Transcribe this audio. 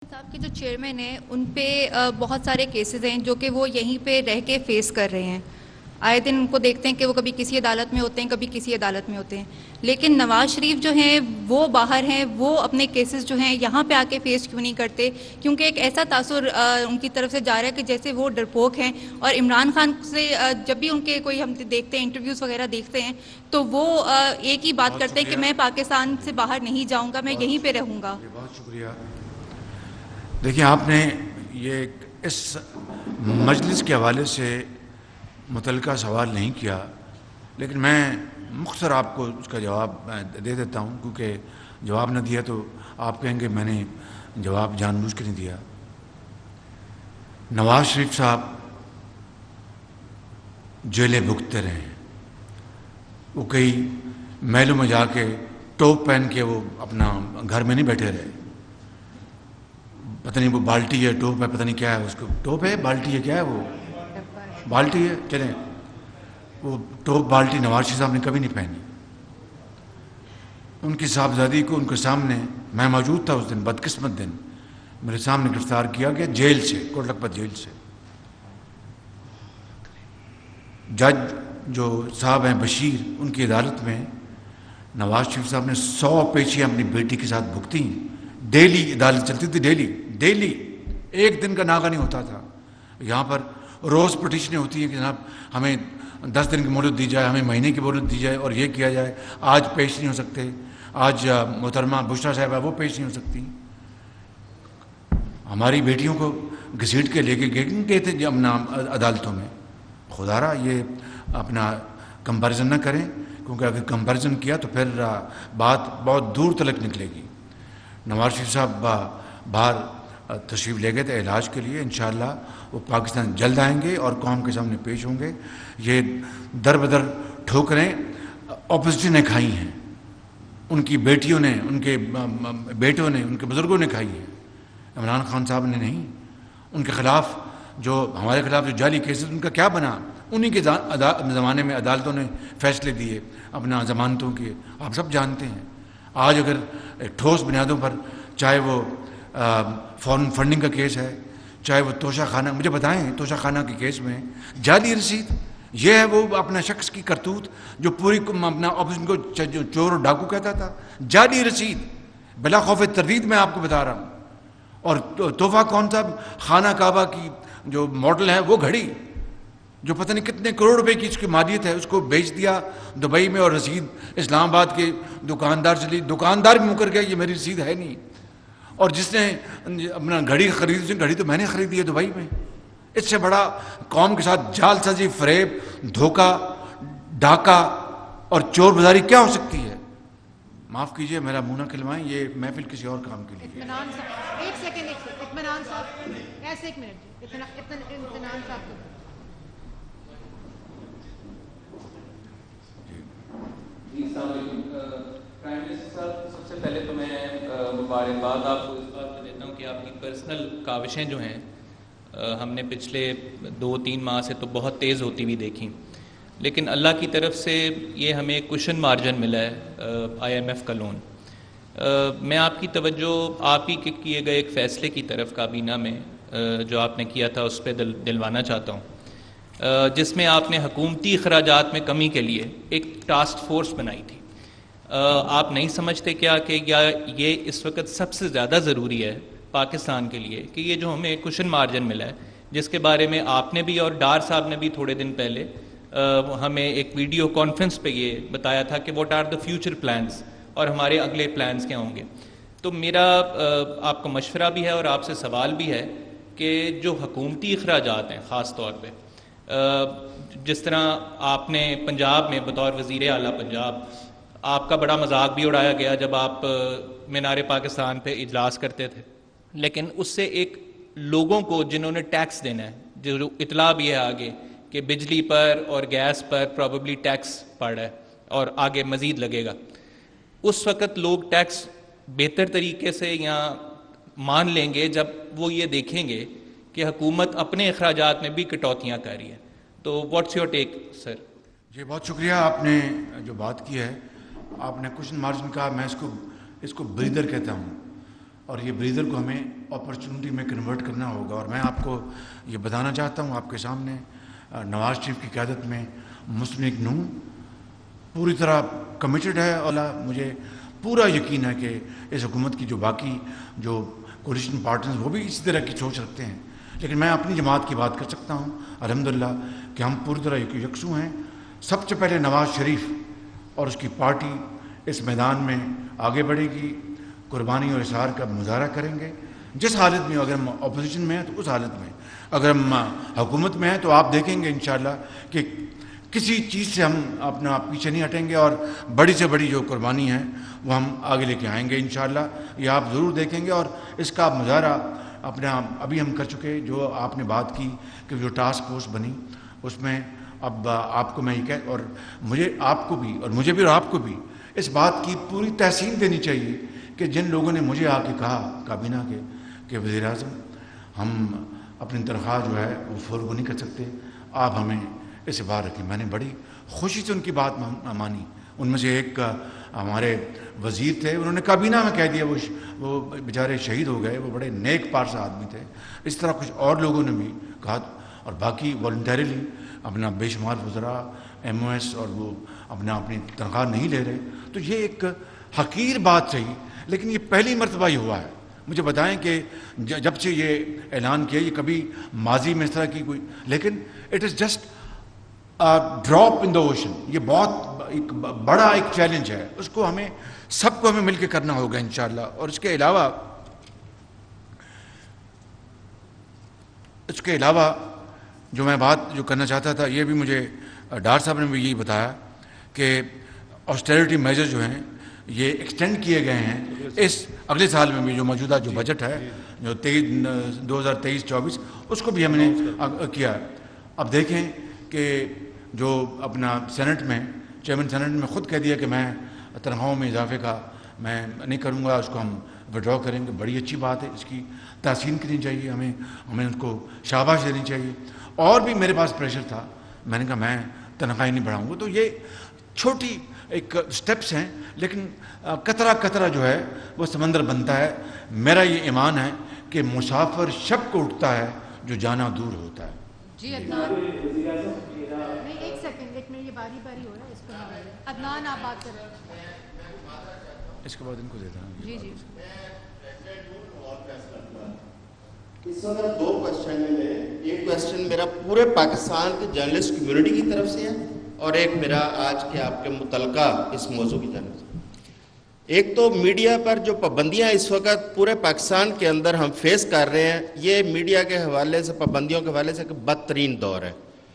صاحب کے جو چیئرمین ہیں ان پہ بہت سارے کیسز ہیں جو کہ وہ یہیں پہ رہ کے فیس کر رہے ہیں. آئے دن ان کو دیکھتے ہیں کہ وہ کبھی کسی عدالت میں ہوتے ہیں, کبھی کسی عدالت میں ہوتے ہیں. لیکن نواز شریف جو ہیں وہ باہر ہیں, وہ اپنے کیسز جو ہیں یہاں پہ آ کے فیس کیوں نہیں کرتے؟ کیونکہ ایک ایسا تاثر ان کی طرف سے جا رہا ہے کہ جیسے وہ ڈرپوک ہیں. اور عمران خان سے جب بھی ان کے کوئی ہم دیکھتے ہیں انٹرویوز وغیرہ دیکھتے ہیں تو وہ ایک ہی بات کرتے ہیں کہ میں پاکستان سے باہر نہیں جاؤں گا, میں یہیں پہ رہوں گا. بہت شکریہ. دیکھیں, آپ نے یہ اس مجلس کے حوالے سے متعلقہ سوال نہیں کیا, لیکن میں مختصر آپ کو اس کا جواب دے دیتا ہوں, کیونکہ جواب نہ دیا تو آپ کہیں گے میں نے جواب جان بوجھ کے نہیں دیا. نواز شریف صاحب جیلیں بھگتتے رہے ہیں. وہ کئی محلوں میں جا کے ٹوپ پہن کے وہ اپنا گھر میں نہیں بیٹھے رہے. پتہ نہیں وہ بالٹی ہے, ٹوپ ہے, پتہ نہیں کیا ہے اس کو, ٹوپ ہے, بالٹی ہے, کیا ہے وہ, بالٹی ہے, چلیں وہ ٹوپ بالٹی نواز شریف صاحب نے کبھی نہیں پہنی. ان کی صاحبزادی کو ان کے سامنے, میں موجود تھا اس دن, بدقسمت دن, میرے سامنے گرفتار کیا گیا جیل سے, کوٹ لکھپت جیل سے. جج جو صاحب ہیں بشیر, ان کی عدالت میں نواز شریف صاحب نے 100 پیشیاں اپنی بیٹی کے ساتھ بھگتی. ڈیلی عدالت چلتی تھی, ڈیلی ایک دن کا ناغہ نہیں ہوتا تھا. یہاں پر روز پٹیشنیں ہوتی ہیں کہ جناب ہمیں 10 دن کی مہلت دی جائے, ہمیں مہینے کی مہلت دی جائے, اور یہ کیا جائے. آج پیش نہیں ہو سکتے, آج محترمہ بشرا صاحبہ وہ پیش نہیں ہو سکتی. ہماری بیٹیوں کو گھسیٹ کے لے کے گئے تھے اپنا عدالتوں میں. خدا را یہ اپنا کمپیریزن نہ کریں, کیونکہ اگر کمپیریزن کیا تو پھر بات بہت دور تلک نکلے گی. نواز شریف صاحب باہر تشریف لے گئے تھے علاج کے لیے. انشاءاللہ وہ پاکستان جلد آئیں گے اور قوم کے سامنے پیش ہوں گے. یہ در بدر ٹھوکریں اپوزیشن نے کھائی ہیں, ان کی بیٹیوں نے, ان کے بیٹوں نے, ان کے بزرگوں نے کھائی ہے, عمران خان صاحب نے نہیں. ان کے خلاف جو ہمارے خلاف جو جعلی کیسز, ان کا کیا بنا؟ انہی کے زمانے میں عدالتوں نے فیصلے دیے اپنا ضمانتوں کے, آپ سب جانتے ہیں. آج اگر ٹھوس بنیادوں پر, چاہے وہ فارن فنڈنگ کا کیس ہے, چاہے وہ توشہ خانہ, مجھے بتائیں توشہ خانہ کے کیس میں جعلی رسید, یہ ہے وہ اپنا شخص کی کرتوت جو پوری اپنا اپوزیشن کو چور اور ڈاکو کہتا تھا. جعلی رسید بلا خوف تردید میں آپ کو بتا رہا ہوں. اور تحفہ کون تھا؟ خانہ کعبہ کی جو ماڈل ہے وہ گھڑی, جو پتہ نہیں کتنے کروڑ روپے کی اس کی مالیت ہے, اس کو بیچ دیا دبئی میں, اور رسید اسلام آباد کے دکاندار سے لی. دکاندار بھی مکر گیا, یہ میری رسید ہے نہیں. اور جس نے اپنا گھڑی خریدی, گھڑی تو میں نے خریدی ہے دبئی میں. اس سے بڑا قوم کے ساتھ جال سازی, فریب, دھوکہ, ڈاکہ اور چور بازاری کیا ہو سکتی ہے؟ معاف کیجئے, میرا منہ نہ کھلوائیں, یہ محفل کسی اور کام کے لیے. اطمینان صاحب, ایک سیکنڈ, اطمینان صاحب, ایسے ایک منٹ, اطمینان صاحب. السلام علیکم. پرائم منسٹر صاحب, سب سے پہلے تو میں مبارکباد آپ کو اس بات کو دیتا ہوں کہ آپ کی پرسنل کاوشیں جو ہیں ہم نے پچھلے 2-3 ماہ سے تو بہت تیز ہوتی ہوئی دیکھیں, لیکن اللہ کی طرف سے یہ ہمیں ایک کوشن مارجن ملا ہے IMF کا لون. میں آپ کی توجہ آپ ہی کے کیے گئے ایک فیصلے کی طرف کابینہ میں جو آپ نے کیا تھا اس پہ دلوانا چاہتا ہوں, جس میں آپ نے حکومتی اخراجات میں کمی کے لیے ایک ٹاسک فورس بنائی تھی. آپ نہیں سمجھتے کیا کہ یہ اس وقت سب سے زیادہ ضروری ہے پاکستان کے لیے کہ یہ جو ہمیں کوشن مارجن ملا ہے, جس کے بارے میں آپ نے بھی اور ڈار صاحب نے بھی تھوڑے دن پہلے ہمیں ایک ویڈیو کانفرنس پہ یہ بتایا تھا کہ what are the future plans, اور ہمارے اگلے پلانز کیا ہوں گے. تو میرا آپ کو مشورہ بھی ہے اور آپ سے سوال بھی ہے کہ جو حکومتی اخراجات ہیں, خاص طور پہ جس طرح آپ نے پنجاب میں بطور وزیر اعلیٰ پنجاب, آپ کا بڑا مذاق بھی اڑایا گیا جب آپ مینار پاکستان پہ اجلاس کرتے تھے, لیکن اس سے ایک لوگوں کو جنہوں نے ٹیکس دینا ہے, جو اطلاع بھی ہے آگے کہ بجلی پر اور گیس پر پرابیبلی ٹیکس پڑ رہا ہے اور آگے مزید لگے گا, اس وقت لوگ ٹیکس بہتر طریقے سے یا مان لیں گے جب وہ یہ دیکھیں گے کہ حکومت اپنے اخراجات میں بھی کٹوتیاں کر رہی ہے. تو واٹس یور ٹیک سر؟ جی بہت شکریہ, آپ نے جو بات کی ہے, آپ نے کوشن مارجن کہا, میں اس کو بریدر کہتا ہوں. اور یہ بریدر کو ہمیں اپرچونٹی میں کنورٹ کرنا ہوگا. اور میں آپ کو یہ بتانا چاہتا ہوں آپ کے سامنے نواز شریف کی قیادت میں مسلم لیگ نون پوری طرح کمیٹڈ ہے, اور مجھے پورا یقین ہے کہ اس حکومت کی جو باقی جو کولیشن پارٹنرز وہ بھی اسی طرح کی سوچ رکھتے ہیں. لیکن میں اپنی جماعت کی بات کر سکتا ہوں الحمدللہ کہ ہم پوری طرح یکسو ہیں. سب سے پہلے نواز شریف اور اس کی پارٹی اس میدان میں آگے بڑھے گی, قربانی اور اظہار کا مظاہرہ کریں گے جس حالت میں. اگر ہم اپوزیشن میں ہیں تو اس حالت میں, اگر ہم حکومت میں ہیں تو آپ دیکھیں گے انشاءاللہ کہ کسی چیز سے ہم اپنا پیچھے نہیں ہٹیں گے, اور بڑی سے بڑی جو قربانی ہے وہ ہم آگے لے کے آئیں گے انشاءاللہ. یہ آپ ضرور دیکھیں گے, اور اس کا مظاہرہ اپنا ابھی ہم کر چکے. جو آپ نے بات کی کہ جو ٹاسک فورس بنی اس میں اب آپ کو میں یہ کہہ, اور مجھے آپ کو بھی اور مجھے بھی اور آپ کو بھی اس بات کی پوری تحسین دینی چاہیے کہ جن لوگوں نے مجھے آ کے کہا کابینہ کے کہ وزیر اعظم ہم اپنی تنخواہ جو ہے وہ فورگو نہیں کر سکتے, آپ ہمیں اس بار رکھیں. میں نے بڑی خوشی سے ان کی بات مانی. ان میں سے ایک ہمارے وزیر تھے, انہوں نے کابینہ میں کہہ دیا, وہ بیچارے شہید ہو گئے, وہ بڑے نیک پارسا آدمی تھے. اس طرح کچھ اور لوگوں نے بھی کہا, اور باقی والنٹریلی اپنا بے شمار وزراء ایم او ایس اور وہ اپنی تنخواہ نہیں لے رہے. تو یہ ایک حقیر بات صحیح, لیکن یہ پہلی مرتبہ ہی ہوا ہے. مجھے بتائیں کہ جب سے یہ اعلان کیا, یہ کبھی ماضی میں اس طرح کی کوئی, لیکن it is just drop in the ocean. یہ بہت ایک بڑا ایک چیلنج ہے, اس کو ہمیں سب کو ہمیں مل کے کرنا ہوگا انشاءاللہ. اور اس کے علاوہ جو میں بات جو کرنا چاہتا تھا, یہ بھی مجھے ڈار صاحب نے بھی یہی بتایا کہ آسٹیرٹی میجر جو ہیں یہ ایکسٹینڈ کیے گئے ہیں اس اگلے سال میں بھی. جو موجودہ جو بجٹ ہے جو 2023-24 اس کو بھی ہم نے کیا. اب دیکھیں کہ جو اپنا سینٹ میں چیئرمین سینٹ میں خود کہہ دیا کہ میں تنخواہوں میں اضافے کا میں نہیں کروں گا, اس کو ہم وڈرا کریں گے. بڑی اچھی بات ہے, اس کی تحسین کرنی چاہیے, ہمیں ان کو شاباش دینی چاہیے. اور بھی میرے پاس پریشر تھا, میں نے کہا میں تنخواہیں نہیں بڑھاؤں گا. تو یہ چھوٹی ایک سٹیپس ہیں, لیکن قطرہ قطرہ جو ہے وہ سمندر بنتا ہے. میرا یہ ایمان ہے کہ مسافر شب کو اٹھتا ہے جو جانا دور ہوتا ہے. جی عدنان, نہیں ایک سیکنڈ, ایک منٹ, یہ باری باری ہو رہا ہے, اس کو عدنان آپ بات کر رہے ہیں, اس کے بعد ان کو دیتا ہوں. جی جی. اس وقت دو کوشچن ہیں. ایک کوشچن میرا پورے پاکستان کے جرنلسٹ کمیونٹی کی طرف سے ہے, اور ایک میرا آج کے آپ کے متعلقہ اس موضوع کی جانب سے. ایک تو میڈیا پر جو پابندیاں اس وقت پورے پاکستان کے اندر ہم فیس کر رہے ہیں, یہ میڈیا کے حوالے سے, پابندیوں کے حوالے سے ایک بدترین دور ہے.